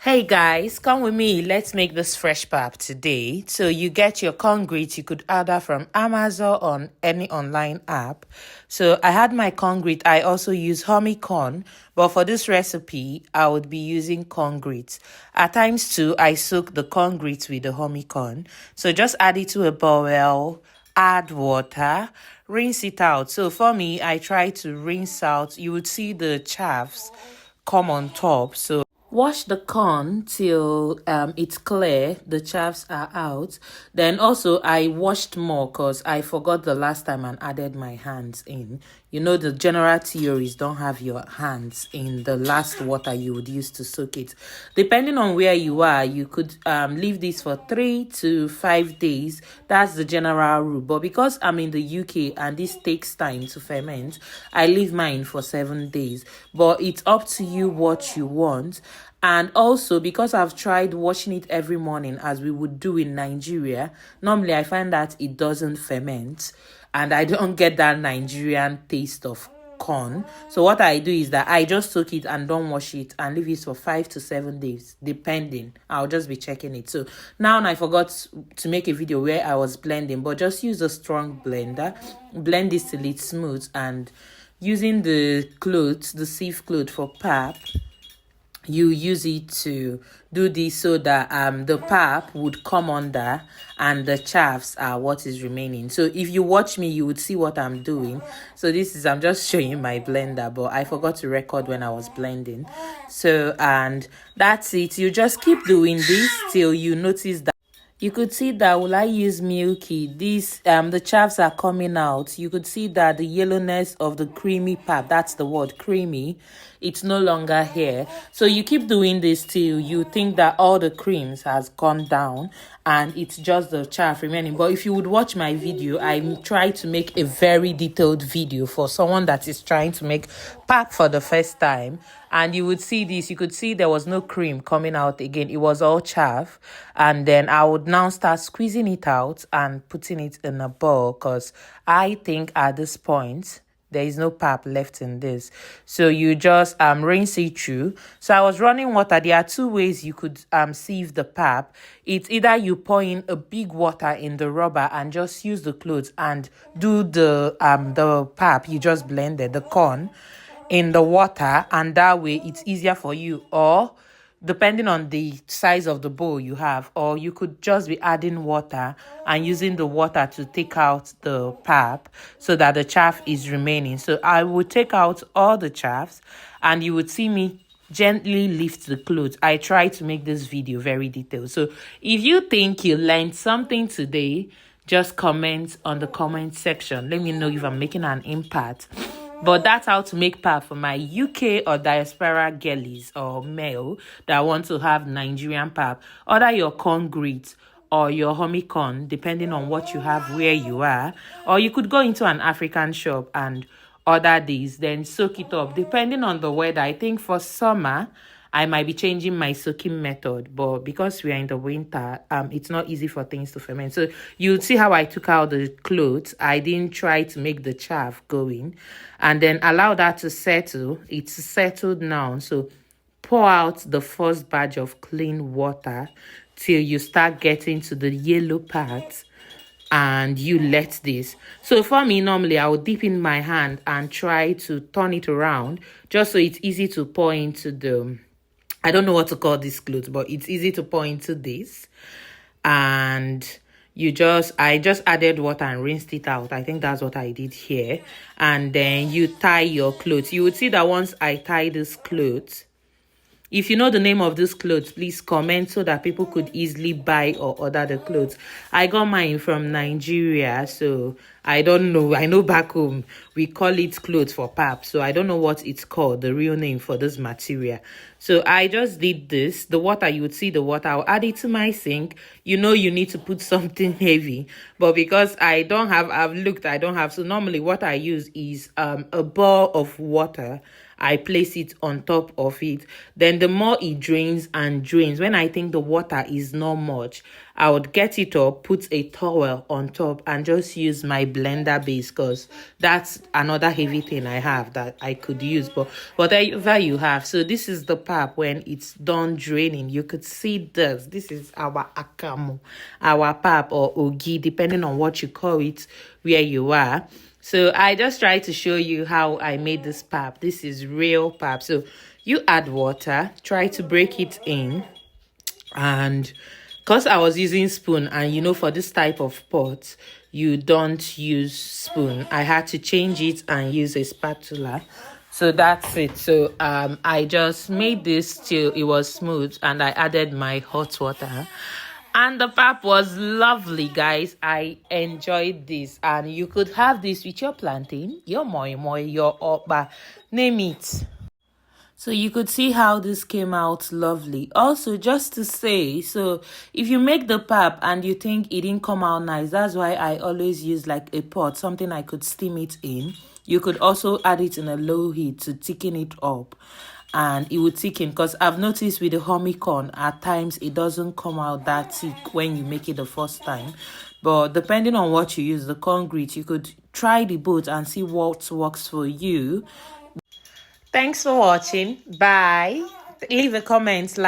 Hey guys, come with me. Let's make this fresh pap today. So you get your concrete. You could order from Amazon on any online app. So I had my concrete. I also use corn, but for this recipe, I would be using concrete. At times too, I soak the concrete with the corn. So just add it to a bowl, add water, rinse it out. So for me, I try to rinse out. You would see the chaffs come on top. So wash the corn till it's clear, the chaffs are out. Then also I washed more because I forgot the last time and added my hands in. You know, the general theories don't have your hands in the last water you would use to soak it. Depending on where you are, you could leave this for 3 to 5 days. That's the general rule. But because I'm in the UK and this takes time to ferment, I leave mine for 7 days. But it's up to you what you want. And also, because I've tried washing it every morning as we would do in Nigeria, normally I find that it doesn't ferment and I don't get that Nigerian taste of corn. So what I do is that I just soak it and don't wash it and leave it for 5 to 7 days, depending. I'll just be checking it. So now I forgot to make a video where I was blending, but just use a strong blender. Blend this till it's smooth, and using the cloth, the sieve cloth for pap, you use it to do this so that the pap would come under and the chaffs are what is remaining. So if you watch me, you would see what I'm doing. So I'm just showing my blender, but I forgot to record when I was blending. So, and that's it. You just keep doing this till you notice that you could see that will I use milky, the chaffs are coming out. You could see that the yellowness of the creamy pap, that's the word, creamy, it's no longer here. So you keep doing this till you think that all the creams has gone down and it's just the chaff remaining. But if you would watch my video, I try to make a very detailed video for someone that is trying to make pap for the first time. And you would see this, you could see there was no cream coming out again. It was all chaff. And then I would now start squeezing it out and putting it in a bowl, because I think at this point, there is no pap left in this. So you just rinse it through. So I was running water. There are 2 ways you could sieve the pap. It's either you pour in a big water in the rubber and just use the clothes and do the pap. You just blended the corn in the water, and that way it's easier for you. Or depending on the size of the bowl you have, or you could just be adding water and using the water to take out the pap so that the chaff is remaining. So I would take out all the chaffs and you would see me gently lift the clothes. I try to make this video very detailed. So if you think you learned something today, just comment on the comment section. Let me know if I'm making an impact. But that's how to make pap for my UK or diaspora girlies or male that want to have Nigerian pap. Order your concrete or your corn, depending on what you have where you are. Or you could go into an African shop and order these, then soak it up. Depending on the weather, I think for summer, I might be changing my soaking method, but because we are in the winter, it's not easy for things to ferment. So you'll see how I took out the clothes. I didn't try to make the chaff going, and then allow that to settle. It's settled now. So pour out the first batch of clean water till you start getting to the yellow part, and you let this. So for me, normally I would dip in my hand and try to turn it around just so it's easy to pour into the, I don't know what to call this clothes, but it's easy to pour into this. And I just added water and rinsed it out. I think that's what I did here. And then you tie your clothes. You would see that once I tie this clothes, if you know the name of this clothes, please comment so that people could easily buy or order the clothes. I got mine from Nigeria, so I don't know. I know back home we call it clothes for pap, so I don't know what it's called, the real name for this material. So I just did this. The water, you would see the water. I'll add it to my sink. You know you need to put something heavy, but because I don't have, so normally what I use is a bowl of water. I place it on top of it. Then the more it drains and drains, when I think the water is not much, I would get it up, put a towel on top, and just use my blender base, because that's another heavy thing I have that I could use. But whatever you have. So this is the pap when it's done draining. You could see this. This is our Akamu, our pap or ogi, depending on what you call it where you are. So I just tried to show you how I made this pap. This is real pap. So you add water, try to break it in, and because I was using spoon, and for this type of pot you don't use spoon, I had to change it and use a spatula. So that's it. So I just made this till it was smooth, and I added my hot water, and the pap was lovely, guys. I enjoyed this, and you could have this with your plantain, your moi moi, your okpa, name it. So you could see how this came out lovely. Also, just to say, so if you make the pap and you think it didn't come out nice, that's why I always use like a pot, something I could steam it in. You could also add it in a low heat to thicken it up, and it would thicken, because I've noticed with the honey corn, at times it doesn't come out that thick when you make it the first time. But depending on what you use, the concrete, you could try the both and see what works for you. Thanks for watching. Bye. Leave a comment, like.